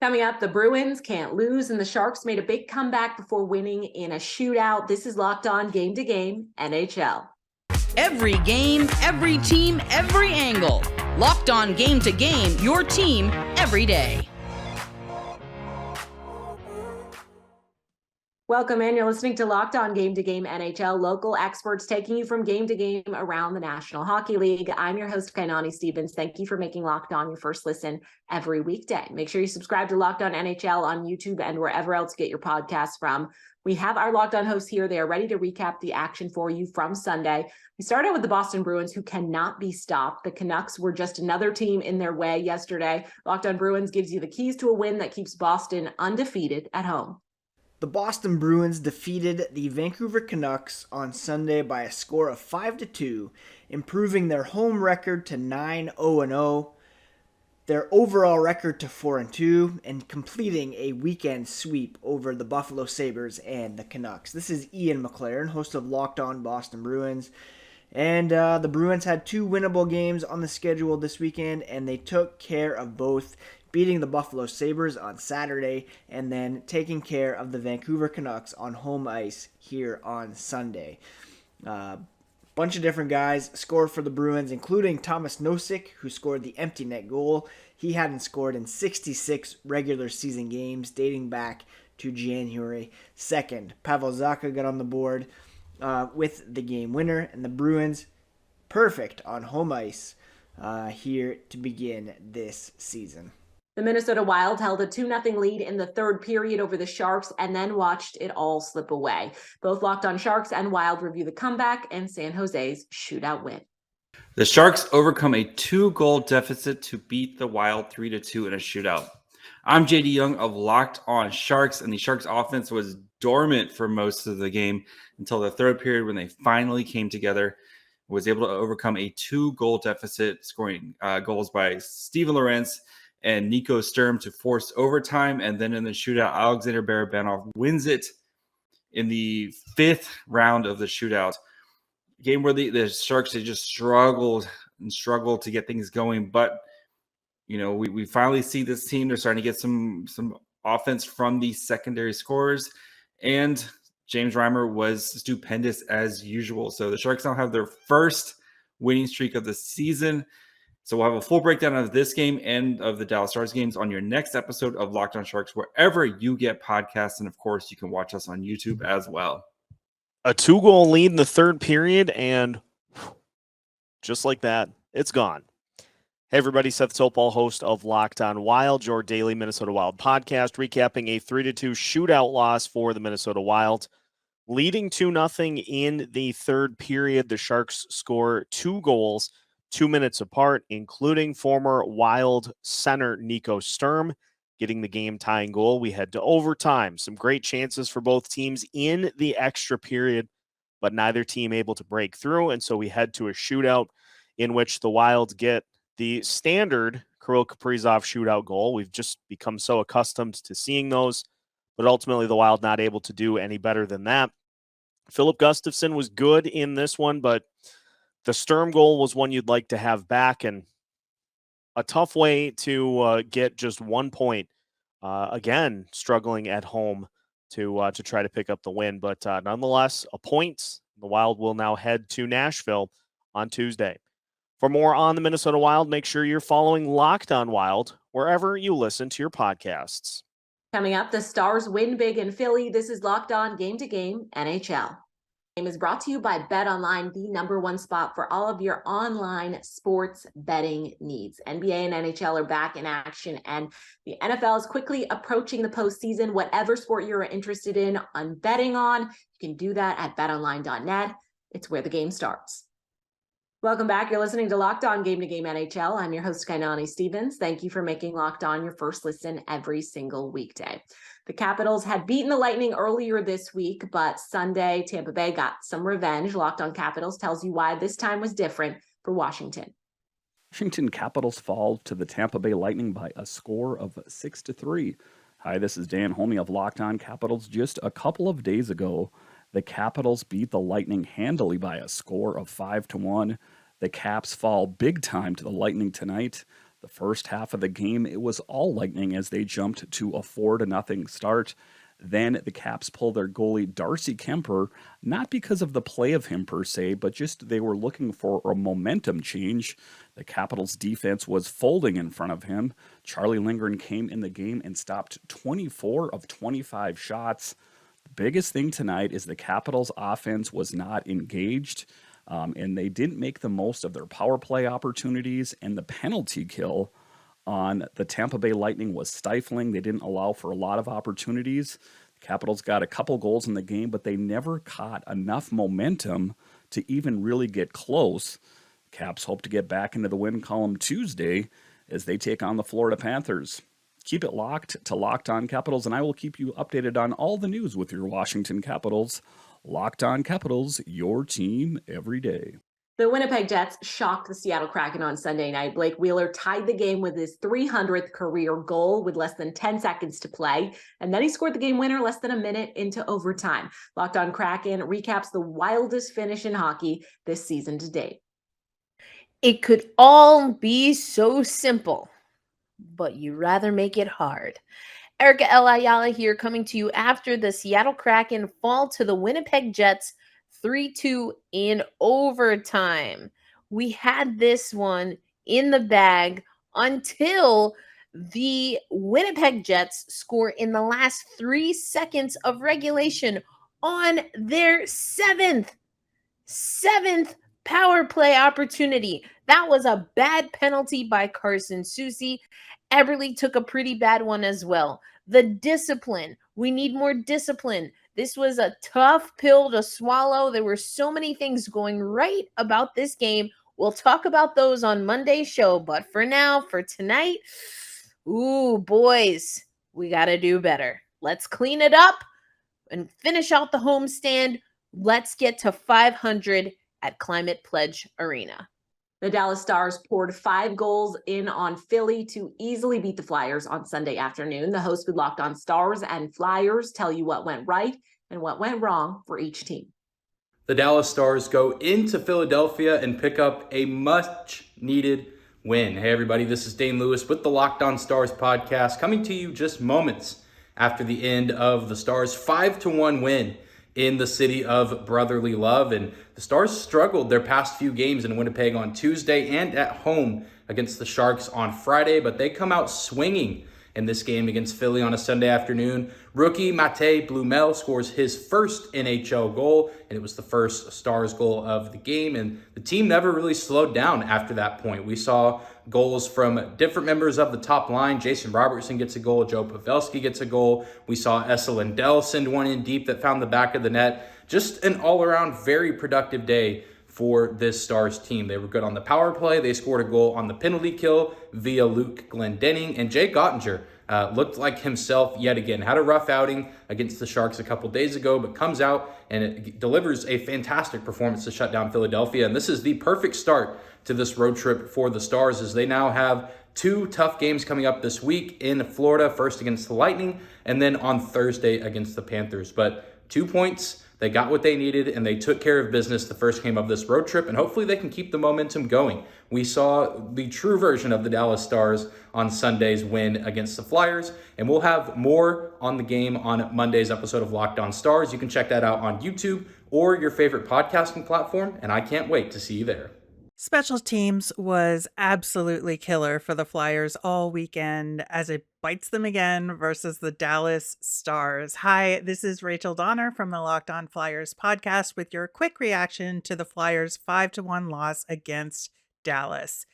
Coming up, the Bruins can't lose, and the Sharks made a big comeback before winning in a shootout. This is Locked On Game to Game NHL. Every game, every team, every angle. Locked On Game to Game, your team every day. Welcome in. You're listening to Locked On Game to Game NHL, local experts taking you from game to game around the National Hockey League. I'm your host, Kainani Stevens. Thank you for making Locked On your first listen every weekday. Make sure you subscribe to Locked On NHL on YouTube and wherever else you get your podcasts from. We have our Locked On hosts here. They are ready to recap the action for you from Sunday. We started with the Boston Bruins, who cannot be stopped. The Canucks were just another team in their way yesterday. Locked On Bruins gives you the keys to a win that keeps Boston undefeated at home. The Boston Bruins defeated the Vancouver Canucks on Sunday by a score of 5-2, improving their home record to 9-0-0, their overall record to 4-2, and completing a weekend sweep over the Buffalo Sabres and the Canucks. This is Ian McLaren, host of Locked On Boston Bruins, and the Bruins had two winnable games on the schedule this weekend, and they took care of both, beating the Buffalo Sabres on Saturday and then taking care of the Vancouver Canucks on home ice here on Sunday. Bunch of different guys scored for the Bruins, including Thomas Nosek, who scored the empty net goal. He hadn't scored in 66 regular season games dating back to January 2nd. Pavel Zacha got on the board with the game winner, and the Bruins perfect on home ice here to begin this season. The Minnesota Wild held a 2-0 lead in the third period over the Sharks and then watched it all slip away. Both Locked On Sharks and Wild review the comeback and San Jose's shootout win. The Sharks overcome a 2-goal deficit to beat the Wild 3-2 in a shootout. I'm JD Young of Locked On Sharks, and the Sharks offense was dormant for most of the game until the third period when they finally came together, was able to overcome a 2-goal deficit, scoring goals by Steven Lorentz and Nico Sturm to force overtime. And then in the shootout, Alexander Barabanov wins it in the fifth round of the shootout. Game where the Sharks, they just struggled to get things going. But, you know, we finally see this team. They're starting to get some offense from the secondary scorers. And James Reimer was stupendous as usual. So the Sharks now have their first winning streak of the season. So we'll have a full breakdown of this game and of the Dallas Stars games on your next episode of Locked On Sharks, wherever you get podcasts. And, of course, you can watch us on YouTube as well. A 2-goal lead in the third period, and just like that, it's gone. Hey, everybody. Seth Topal, host of Locked On Wild, your daily Minnesota Wild podcast, recapping a 3-2 shootout loss for the Minnesota Wild. Leading 2-0 in the third period, the Sharks score 2 goals 2 minutes apart, including former Wild center Nico Sturm getting the game-tying goal. We head to overtime. Some great chances for both teams in the extra period, but neither team able to break through, and so we head to a shootout in which the Wild get the standard Kirill Kaprizov shootout goal. We've just become so accustomed to seeing those, but ultimately the Wild not able to do any better than that. Philip Gustafsson was good in this one, but the Sturm goal was one you'd like to have back, and a tough way to get just 1 point. Again, struggling at home to try to pick up the win, but nonetheless, a point. The Wild will now head to Nashville on Tuesday. For more on the Minnesota Wild, make sure you're following Locked On Wild wherever you listen to your podcasts. Coming up, the Stars win big in Philly. This is Locked On Game to Game NHL. Game is brought to you by BetOnline, the #1 spot for all of your online sports betting needs. NBA and NHL are back in action, and the NFL is quickly approaching the postseason. Whatever sport you're interested in betting on, you can do that at betonline.net. It's where the game starts. Welcome back. You're listening to Locked On Game to Game NHL. I'm your host, Kainani Stevens. Thank you for making Locked On your first listen every single weekday. The Capitals had beaten the Lightning earlier this week, but Sunday, Tampa Bay got some revenge. Locked On Capitals tells you why this time was different for Washington. Washington Capitals fall to the Tampa Bay Lightning by a score of 6-3. Hi, this is Dan Holme of Locked On Capitals. Just a couple of days ago, the Capitals beat the Lightning handily by a score of 5-1. The Caps fall big time to the Lightning tonight. The first half of the game, it was all Lightning as they jumped to a 4-0 start. Then the Caps pulled their goalie Darcy Kemper, not because of the play of him per se, but just they were looking for a momentum change. The Capitals defense was folding in front of him. Charlie Lindgren came in the game and stopped 24 of 25 shots. The biggest thing tonight is the Capitals offense was not engaged, and they didn't make the most of their power play opportunities, and the penalty kill on the Tampa Bay Lightning was stifling. They didn't allow for a lot of opportunities. The Capitals got a couple goals in the game, but they never caught enough momentum to even really get close. Caps hope to get back into the win column Tuesday as they take on the Florida Panthers. Keep it locked to Locked On Capitals, and I will keep you updated on all the news with your Washington Capitals. Locked On Capitals, your team every day. The Winnipeg Jets shocked the Seattle Kraken on Sunday night. Blake Wheeler tied the game with his 300th career goal with less than 10 seconds to play. And then he scored the game winner less than a minute into overtime. Locked On Kraken recaps the wildest finish in hockey this season to date. It could all be so simple, but you rather make it hard. Erica El Ayala here, coming to you after the Seattle Kraken fall to the Winnipeg Jets 3-2 in overtime. We had this one in the bag until the Winnipeg Jets score in the last 3 seconds of regulation on their seventh power play opportunity. That was a bad penalty by Carson Soucy. Eberle took a pretty bad one as well. The discipline. We need more discipline. This was a tough pill to swallow. There were so many things going right about this game. We'll talk about those on Monday's show. But for now, for tonight, ooh, boys, we got to do better. Let's clean it up and finish out the homestand. Let's get to 500 at Climate Pledge Arena. The Dallas Stars poured 5 goals in on Philly to easily beat the Flyers on Sunday afternoon. The host with Locked On Stars and Flyers tell you what went right and what went wrong for each team. The Dallas Stars go into Philadelphia and pick up a much-needed win. Hey, everybody, this is Dane Lewis with the Locked On Stars podcast, coming to you just moments after the end of the Stars' 5-1 win in the city of brotherly love. And the Stars struggled their past few games in Winnipeg on Tuesday and at home against the Sharks on Friday, but they come out swinging in this game against Philly on a Sunday afternoon. Rookie Matej Blumel scores his first NHL goal, and it was the first Stars goal of the game, and the team never really slowed down after that point. We saw goals from different members of the top line. Jason Robertson gets a goal. Joe Pavelski gets a goal. We saw Esa Lindell send one in deep that found the back of the net. Just an all-around very productive day for this Stars team. They were good on the power play. They scored a goal on the penalty kill via Luke Glendening. And Jake Ottinger looked like himself yet again. Had a rough outing against the Sharks a couple days ago, but comes out and it delivers a fantastic performance to shut down Philadelphia. And this is the perfect start to this road trip for the Stars, as they now have 2 tough games coming up this week in Florida, first against the Lightning and then on Thursday against the Panthers. But 2 points, they got what they needed, and they took care of business the first game of this road trip, and hopefully they can keep the momentum going. We saw the true version of the Dallas Stars on Sunday's win against the Flyers, and we'll have more on the game on Monday's episode of Locked On Stars. You can check that out on YouTube or your favorite podcasting platform, and I can't wait to see you there. Special teams was absolutely killer for the Flyers all weekend as it bites them again versus the Dallas Stars. Hi, this is Rachel Donner from the Locked On Flyers podcast with your quick reaction to the Flyers' 5-1 loss against Dallas.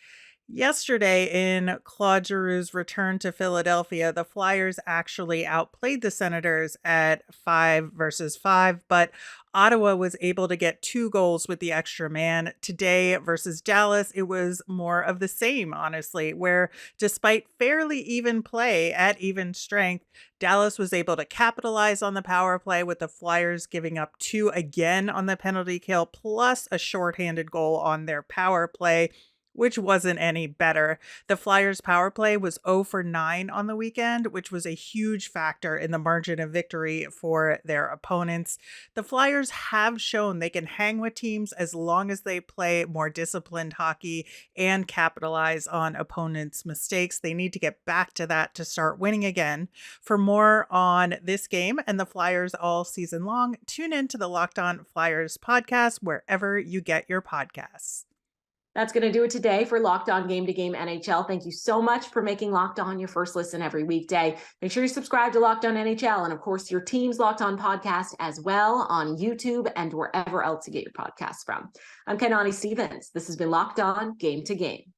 Yesterday, in Claude Giroux's return to Philadelphia, the Flyers actually outplayed the Senators at 5-5, but Ottawa was able to get 2 goals with the extra man. Today versus Dallas, it was more of the same, honestly, where despite fairly even play at even strength, Dallas was able to capitalize on the power play, with the Flyers giving up 2 again on the penalty kill, plus a shorthanded goal on their power play. which wasn't any better. The Flyers' power play was 0 for 9 on the weekend, which was a huge factor in the margin of victory for their opponents. The Flyers have shown they can hang with teams as long as they play more disciplined hockey and capitalize on opponents' mistakes. They need to get back to that to start winning again. For more on this game and the Flyers all season long, tune in to the Locked On Flyers podcast wherever you get your podcasts. That's going to do it today for Locked On Game to Game NHL. Thank you so much for making Locked On your first listen every weekday. Make sure you subscribe to Locked On NHL and, of course, your team's Locked On podcast as well on YouTube and wherever else you get your podcasts from. I'm Kainani Stevens. This has been Locked On Game to Game.